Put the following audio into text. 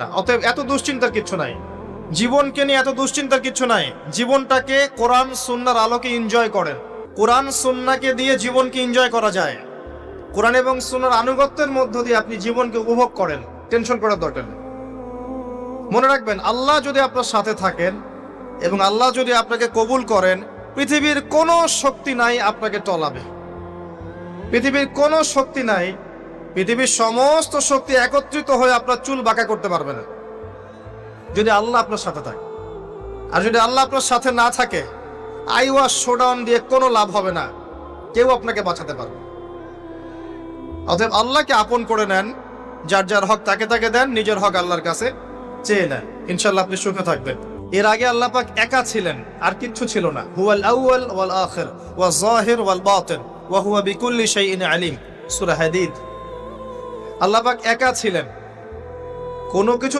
অতএব এত দুশ্চিন্তার কিছু নাই, জীবনকে নিয়ে এত দুশ্চিন্তার কিছু নাই। জীবনটাকে কোরআন সুন্নাহর আলোকে এনজয় করেন। কোরআন সুন্নাহকে দিয়ে জীবনকে এনজয় করা যায়। কোরআন এবং সুন্নাহর আনুগত্যের মধ্য দিয়ে আপনি জীবনকে উপভোগ করেন, টেনশন করার দরকার নেই। মনে রাখবেন, আল্লাহ যদি আপনার সাথে থাকেন এবং আল্লাহ যদি আপনাকে কবুল করেন, পৃথিবীর কোনো শক্তি নাই আপনাকে টলাবে। পৃথিবীর কোনো শক্তি নাই, পৃথিবীর সমস্ত শক্তি একত্রিত হয়ে আপনার চুল বাঁকা করতে পারবে না, যদি আল্লাহ আপনার সাথে থাকে। আর যদি আল্লাহ আপনার সাথে না থাকে, আইওয়াস শোডাউন দিয়ে কোনো লাভ হবে না, কেউ আপনাকে বাঁচাতে পারবে। অতএব আল্লাহকে আপন করে নেন, যার যার হক তাকে তাকে দেন, নিজের হক আল্লাহর কাছে চেয়ে নেন, ইনশাআল্লাহ আপনি সুখে থাকবেন। এর আগে আল্লাহ পাক একা ছিলেন, আর কিচ্ছু ছিল না। হুয়াল আউয়াল ওয়াল আখির ওয়াজ যাহির ওয়াল বাতিন ওয়া হুয়া বিকুল্লি শাইইন আলিম, সূরা হাদীদ। আল্লাহ পাক একা ছিলেন, কোনো কিছু